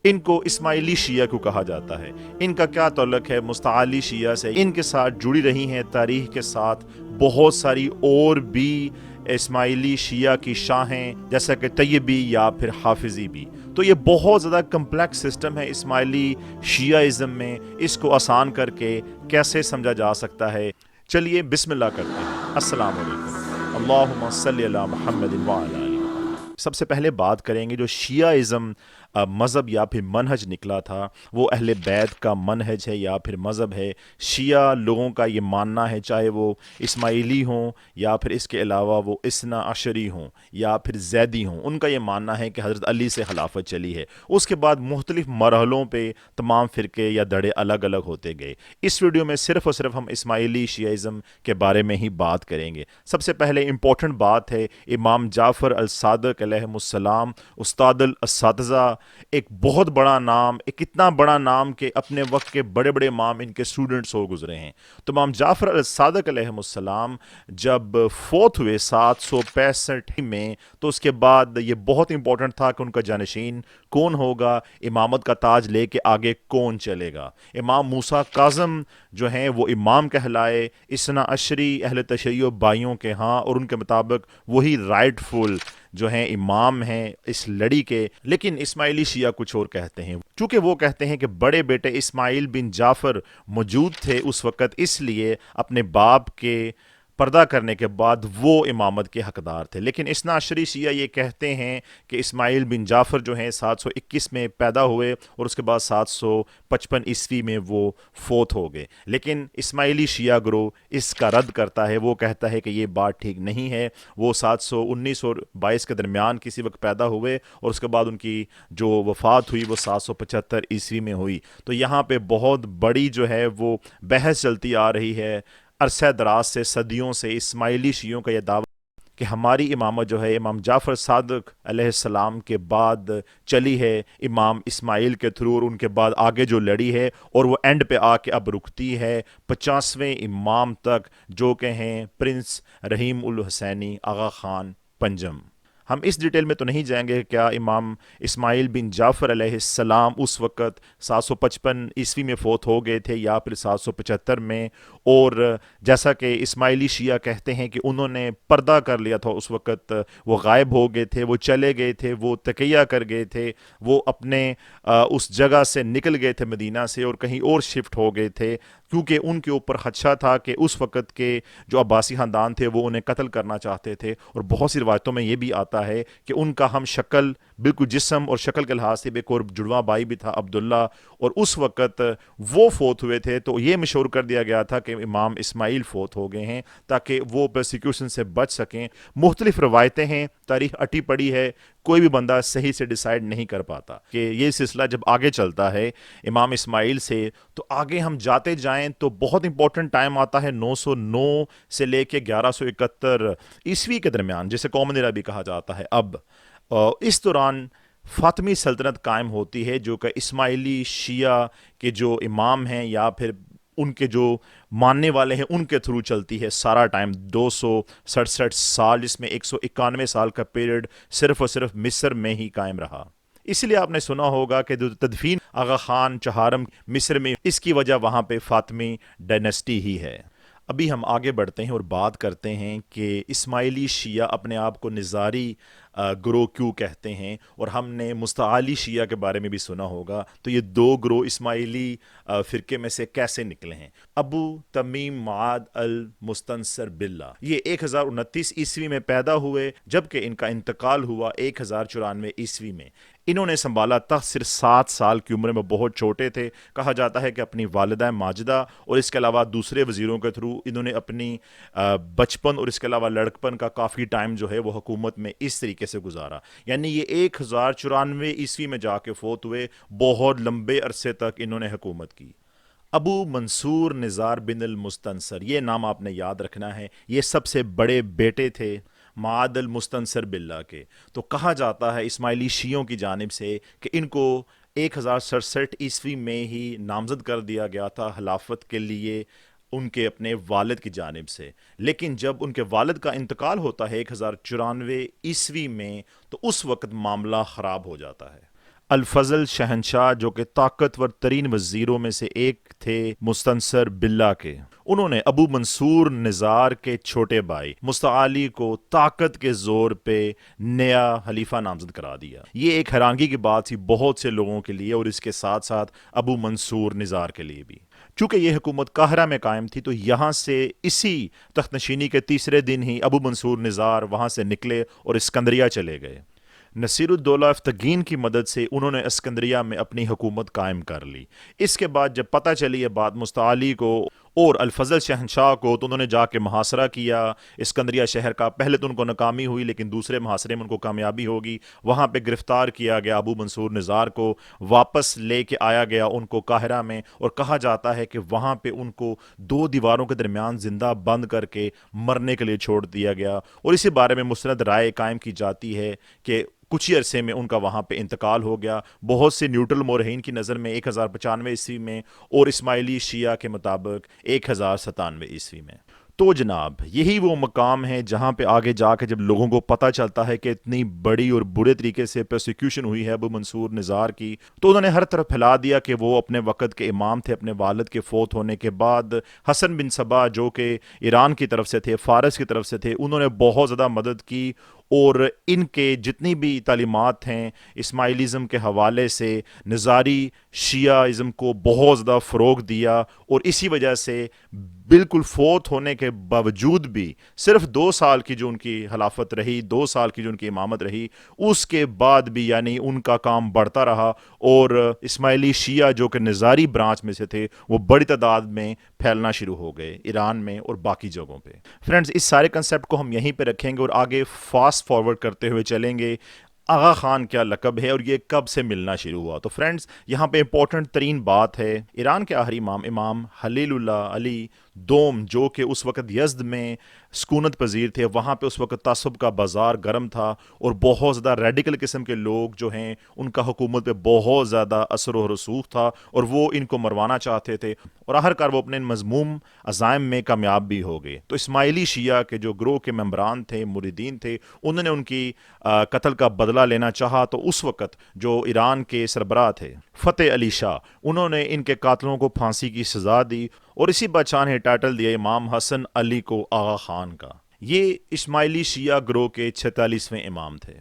ان کو اسماعیلی شیعہ کو کہا جاتا ہے۔ ان کا کیا تعلق ہے مستعلی شیعہ سے؟ ان کے ساتھ جڑی رہی ہیں تاریخ کے ساتھ بہت ساری اور بھی اسماعیلی شیعہ کی شاہیں، جیسا کہ طیبی یا پھر حافظی بھی۔ تو یہ بہت زیادہ کمپلیکس سسٹم ہے اسماعیلی شیعہ میں، اس کو آسان کر کے کیسے سمجھا جا سکتا ہے؟ چلیے بسم اللہ کرتے ہیں۔ السلام علیکم، اللہم صلی علی محمد وعلی آلہ۔ سب سے پہلے بات کریں گے جو شیعہ مذہب یا پھر منہج نکلا تھا، وہ اہل بیت کا منہج ہے یا پھر مذہب ہے۔ شیعہ لوگوں کا یہ ماننا ہے، چاہے وہ اسماعیلی ہوں یا پھر اس کے علاوہ وہ اثنا عشری ہوں یا پھر زیدی ہوں، ان کا یہ ماننا ہے کہ حضرت علی سے خلافت چلی ہے۔ اس کے بعد مختلف مرحلوں پہ تمام فرقے یا دھڑے الگ الگ ہوتے گئے۔ اس ویڈیو میں صرف اور صرف ہم اسماعیلی شیعہ کے بارے میں ہی بات کریں گے۔ سب سے پہلے امپورٹنٹ بات ہے امام جعفر الصادق علیہ السلام، استاد الاساتذہ، ایک بہت بڑا نام، ایک اتنا بڑا نام کہ اپنے وقت کے بڑے بڑے امام ان کے اسٹوڈنٹس ہو گزرے ہیں۔ تو امام جعفر الصادق علیہ السلام جب فوت ہوئے 765 میں، تو اس کے بعد یہ بہت امپورٹنٹ تھا کہ ان کا جانشین کون ہوگا، امامت کا تاج لے کے آگے کون چلے گا۔ امام موسیٰ کاظم جو ہیں وہ امام کہلائے، اثنا عشری اہل تشیع بائیوں کے ہاں، اور ان کے مطابق وہی رائٹ فل جو ہیں امام ہیں اس لڑی کے۔ لیکن اسماعیلی شیعہ کچھ اور کہتے ہیں، چونکہ وہ کہتے ہیں کہ بڑے بیٹے اسماعیل بن جعفر موجود تھے اس وقت، اس لیے اپنے باپ کے پردہ کرنے کے بعد وہ امامت کے حقدار تھے۔ لیکن اثنا عشری شیعہ یہ کہتے ہیں کہ اسماعیل بن جعفر جو ہیں 721 میں پیدا ہوئے اور اس کے بعد 755 عیسوی میں وہ فوت ہو گئے۔ لیکن اسماعیلی شیعہ گروہ اس کا رد کرتا ہے، وہ کہتا ہے کہ یہ بات ٹھیک نہیں ہے، وہ 719 اور 22 کے درمیان کسی وقت پیدا ہوئے اور اس کے بعد ان کی جو وفات ہوئی وہ 775 عیسوی میں ہوئی۔ تو یہاں پہ بہت بڑی جو ہے وہ بحث چلتی آ رہی ہے عرصہ دراز سے، صدیوں سے۔ اسماعیلی شیعوں کا یہ دعویٰ کہ ہماری امامت جو ہے امام جعفر صادق علیہ السلام کے بعد چلی ہے امام اسماعیل کے تھرو، اور ان کے بعد آگے جو لڑی ہے اور وہ اینڈ پہ آ کے اب رکتی ہے 50ویں امام تک، جو کہ ہیں پرنس رحیم الحسینی آغا خان پنجم۔ ہم اس ڈیٹیل میں تو نہیں جائیں گے کیا امام اسماعیل بن جعفر علیہ السلام اس وقت 755 عیسوی میں فوت ہو گئے تھے یا پھر 775 میں، اور جیسا کہ اسماعیلی شیعہ کہتے ہیں کہ انہوں نے پردہ کر لیا تھا اس وقت، وہ غائب ہو گئے تھے، وہ چلے گئے تھے، وہ تقیہ کر گئے تھے، وہ اپنے اس جگہ سے نکل گئے تھے مدینہ سے اور کہیں اور شفٹ ہو گئے تھے، کیونکہ ان کے اوپر خدشہ تھا کہ اس وقت کے جو عباسی خاندان تھے وہ انہیں قتل کرنا چاہتے تھے۔ اور بہت سی روایتوں میں یہ بھی آتا ہے کہ ان کا ہم شکل بالکل جسم اور شکل کے لحاظ سے ایک اور جڑواں بھائی بھی تھا عبداللہ، اور اس وقت وہ فوت ہوئے تھے، تو یہ مشہور کر دیا گیا تھا کہ امام اسماعیل فوت ہو گئے ہیں تاکہ وہ پرسیکیوشن سے بچ سکیں۔ مختلف روایتیں ہیں، تاریخ اٹی پڑی ہے، کوئی بھی بندہ صحیح سے ڈیسائیڈ نہیں کر پاتا کہ یہ سلسلہ جب آگے چلتا ہے امام اسماعیل سے، تو آگے ہم جاتے جائیں تو بہت امپورٹنٹ ٹائم آتا ہے 909 سے لے کے 1171 عیسوی کے درمیان، جسے قوم نیرا بھی کہا جاتا ہے اب۔ اس دوران فاطمی سلطنت قائم ہوتی ہے، جو کہ اسماعیلی شیعہ کے جو امام ہیں یا پھر ان کے جو ماننے والے ہیں ان کے تھرو چلتی ہے سارا ٹائم، 267 سال، جس میں 191 سال کا پیریڈ صرف اور صرف مصر میں ہی قائم رہا۔ اس لیے آپ نے سنا ہوگا کہ جو تدفین آغا خان چہارم مصر میں، اس کی وجہ وہاں پہ فاطمی ڈائنسٹی ہی ہے۔ ابھی ہم آگے بڑھتے ہیں اور بات کرتے ہیں کہ اسماعیلی شیعہ اپنے آپ کو نظاری گروہ کیوں کہتے ہیں، اور ہم نے مستعلی شیعہ کے بارے میں بھی سنا ہوگا۔ تو یہ دو گروہ اسماعیلی فرقے میں سے کیسے نکلے ہیں؟ ابو تمیم معاد المستنصر باللہ یہ 1029 عیسوی میں پیدا ہوئے، جبکہ ان کا انتقال ہوا 1094 عیسوی میں۔ انہوں نے سنبھالا تخت صرف 7 سال کی عمر میں، بہت چھوٹے تھے۔ کہا جاتا ہے کہ اپنی والدہ ماجدہ اور اس کے علاوہ دوسرے وزیروں کے تھرو انہوں نے اپنی بچپن اور اس کے علاوہ لڑکپن کا کافی ٹائم جو ہے وہ حکومت میں اس طریقے سے گزارا، یعنی یہ 1094 عیسوی میں جا کے فوت ہوئے، بہت لمبے عرصے تک انہوں نے حکومت کی۔ ابو منصور نزار بن المستنصر، یہ نام آپ نے یاد رکھنا ہے، یہ سب سے بڑے بیٹے تھے معاد المستنصر باللہ کے۔ تو کہا جاتا ہے اسماعیلی شیعوں کی جانب سے کہ ان کو 1067 عیسوی میں ہی نامزد کر دیا گیا تھا خلافت کے لیے ان کے اپنے والد کی جانب سے، لیکن جب ان کے والد کا انتقال ہوتا ہے 1094 عیسوی میں، تو اس وقت معاملہ خراب ہو جاتا ہے۔ الفضل شہنشاہ جو کہ طاقتور ترین وزیروں میں سے ایک تھے مستنصر باللہ کے، انہوں نے ابو منصور نزار کے چھوٹے بھائی مستعلی کو طاقت کے زور پہ نیا خلیفہ نامزد کرا دیا۔ یہ ایک حیرانگی کی بات تھی بہت سے لوگوں کے لیے، اور اس کے ساتھ ساتھ ابو منصور نزار کے لیے بھی۔ چونکہ یہ حکومت قاہرہ میں قائم تھی تو یہاں سے اسی تخت نشینی کے تیسرے دن ہی ابو منصور نزار وہاں سے نکلے اور اسکندریہ چلے گئے۔ نصیر الدولہ افتگین کی مدد سے انہوں نے اسکندریہ میں اپنی حکومت قائم کر لی۔ اس کے بعد جب پتہ چلی یہ بات مستعلی کو اور الفضل شہنشاہ کو، تو انہوں نے جا کے محاصرہ کیا اسکندریہ شہر کا۔ پہلے تو ان کو ناکامی ہوئی، لیکن دوسرے محاصرے میں ان کو کامیابی ہوگی۔ وہاں پہ گرفتار کیا گیا ابو منصور نزار کو، واپس لے کے آیا گیا ان کو قاہرہ میں، اور کہا جاتا ہے کہ وہاں پہ ان کو 2 دیواروں کے درمیان زندہ بند کر کے مرنے کے لیے چھوڑ دیا گیا۔ اور اسی بارے میں مستند رائے قائم کی جاتی ہے کہ کچھ ہی عرصے میں ان کا وہاں پہ انتقال ہو گیا۔ بہت سے نیوٹرل مورخین کی نظر میں 1095 عیسوی میں، اور اسماعیلی شیعہ کے مطابق 1097 عیسوی میں۔ تو جناب یہی وہ مقام ہے جہاں پہ آگے جا کے جب لوگوں کو پتہ چلتا ہے کہ اتنی بڑی اور برے طریقے سے پرسیکیوشن ہوئی ہے ابو منصور نزار کی، تو انہوں نے ہر طرف پھیلا دیا کہ وہ اپنے وقت کے امام تھے۔ اپنے والد کے فوت ہونے کے بعد حسن بن صبا جو کہ ایران کی طرف سے تھے، فارس کی طرف سے تھے، انہوں نے بہت زیادہ مدد کی، اور ان کے جتنی بھی تعلیمات ہیں اسماعیلزم کے حوالے سے نظاری شیعہ کو بہت زیادہ فروغ دیا۔ اور اسی وجہ سے بالکل فوت ہونے کے باوجود بھی صرف 2 سال کی جو ان کی خلافت رہی، 2 سال کی جو ان کی امامت رہی، اس کے بعد بھی یعنی ان کا کام بڑھتا رہا، اور اسماعیلی شیعہ جو کہ نظاری برانچ میں سے تھے وہ بڑی تعداد میں پھیلنا شروع ہو گئے ایران میں اور باقی جگہوں پہ۔ فرینڈز اس سارے کنسیپٹ کو ہم یہیں پہ رکھیں گے اور آگے فاسٹ فارورڈ کرتے ہوئے چلیں گے۔ آغا خان کیا لقب ہے اور یہ کب سے ملنا شروع ہوا؟ تو فرینڈز یہاں پہ امپورٹنٹ ترین بات ہے، ایران کے آخری امام امام خلیل اللہ علی دوم جو کہ اس وقت یزد میں سکونت پذیر تھے، وہاں پہ اس وقت تعصب کا بازار گرم تھا، اور بہت زیادہ ریڈیکل قسم کے لوگ جو ہیں ان کا حکومت پہ بہت زیادہ اثر و رسوخ تھا، اور وہ ان کو مروانا چاہتے تھے، اور آخرکار وہ اپنے مذموم عزائم میں کامیاب بھی ہو گئے۔ تو اسماعیلی شیعہ کے جو گروہ کے ممبران تھے، مریدین تھے، انہوں نے ان کی قتل کا بدلہ لینا چاہا۔ تو اس وقت جو ایران کے سربراہ تھے فتح علی شاہ، انہوں نے ان کے قاتلوں کو پھانسی کی سزا دی، اور اسی بادشاہ نے ٹائٹل دیا امام حسن علی کو آغا خان کا۔ یہ اسماعیلی شیعہ گروہ کے 46ویں امام تھے۔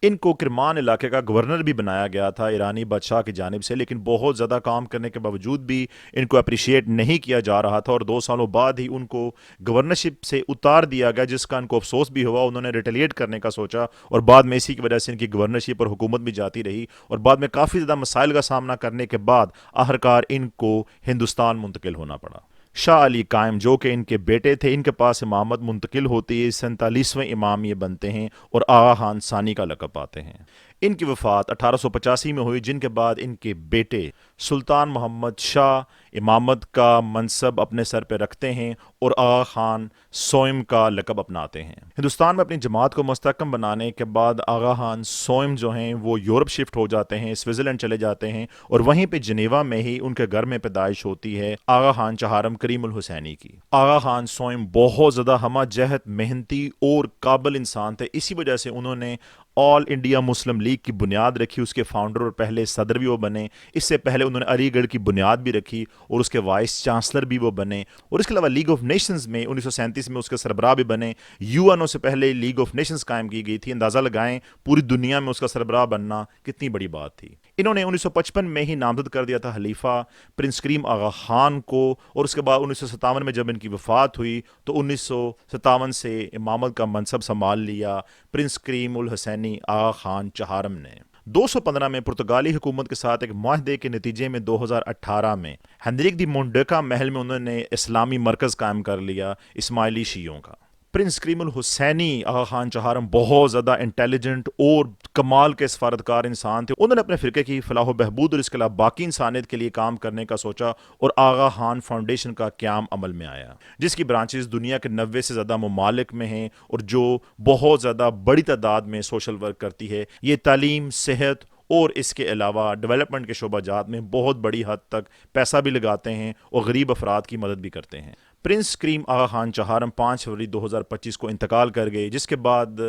ان کو کرمان علاقے کا گورنر بھی بنایا گیا تھا ایرانی بادشاہ کی جانب سے، لیکن بہت زیادہ کام کرنے کے باوجود بھی ان کو اپریشیٹ نہیں کیا جا رہا تھا، اور 2 سالوں بعد ہی ان کو گورنرشپ سے اتار دیا گیا، جس کا ان کو افسوس بھی ہوا۔ انہوں نے ریٹیلیٹ کرنے کا سوچا، اور بعد میں اسی کی وجہ سے ان کی گورنرشپ اور حکومت بھی جاتی رہی، اور بعد میں کافی زیادہ مسائل کا سامنا کرنے کے بعد آخرکار ان کو ہندوستان منتقل ہونا پڑا۔ شاہ علی قائم جو کہ ان کے بیٹے تھے، ان کے پاس امامت منتقل ہوتی ہے، 47ویں امام یہ بنتے ہیں، اور آغا خان ثانی کا لقب پاتے ہیں۔ ان کی وفات 1885 میں ہوئی، جن کے بعد ان کے بیٹے سلطان محمد شاہ امامت کا منصب اپنے سر پہ رکھتے ہیں، اور آغا خان سوئم کا لقب اپناتے ہیں۔ ہندوستان میں اپنی جماعت کو مستحکم بنانے کے بعد آغا خان سوئم جو ہیں وہ یورپ شفٹ ہو جاتے ہیں، سوئٹزرلینڈ چلے جاتے ہیں، اور وہیں پہ جنیوا میں ہی ان کے گھر میں پیدائش ہوتی ہے آغا خان چہارم کریم الحسینی کی۔ آغا خان سوئم بہت زیادہ ہمہ جہت، محنتی اور قابل انسان تھے، اسی وجہ سے انہوں نے آل انڈیا مسلم لیگ کی بنیاد رکھی، اس کے فاؤنڈر اور پہلے صدر بھی وہ بنے۔ اس سے پہلے انہوں نے علی گڑھ کی بنیاد بھی رکھی، اور اس کے وائس چانسلر بھی وہ بنے، اور اس کے علاوہ لیگ آف نیشنز میں 1937 میں اس کے سربراہ بھی بنے۔ یو این او سے پہلے لیگ آف نیشنز قائم کی گئی تھی، اندازہ لگائیں پوری دنیا میں اس کا سربراہ بننا کتنی بڑی بات تھی۔ انہوں نے 1955 میں ہی نامزد کر دیا تھا خلیفہ پرنس کریم آغا خان کو، اور اس کے بعد 1957 میں جب ان کی وفات ہوئی تو 1957 سے امامت کا منصب سنبھال لیا پرنس کریم الحسینی آغا خان چہارم نے۔ 215 میں پرتگالی حکومت کے ساتھ ایک معاہدے کے نتیجے میں 2018 میں ہنریک دی مونڈیکا محل میں انہوں نے اسلامی مرکز قائم کر لیا اسماعیلی شیعوں کا۔ پرنس کریم الحسینی آغا خان چہارم بہت زیادہ انٹیلیجنٹ اور کمال کے سفارتکار انسان تھے۔ انہوں نے اپنے فرقے کی فلاح و بہبود اور اس کے علاوہ باقی انسانیت کے لیے کام کرنے کا سوچا، اور آغا خان فاؤنڈیشن کا قیام عمل میں آیا، جس کی برانچز دنیا کے 90 سے زیادہ ممالک میں ہیں، اور جو بہت زیادہ بڑی تعداد میں سوشل ورک کرتی ہے۔ یہ تعلیم، صحت اور اس کے علاوہ ڈیولپمنٹ کے شعبہ جات میں بہت بڑی حد تک پیسہ بھی لگاتے ہیں، اور غریب افراد کی مدد بھی کرتے ہیں۔ پرنس کریم آغا خان چہارم 5 فروری 2025 کو انتقال کر گئے، جس کے بعد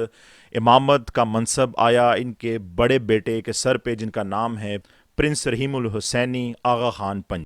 امامت کا منصب آیا ان کے بڑے بیٹے کے سر پہ، جن کا نام ہے پرنس رحیم الحسینی آغا خان پنج۔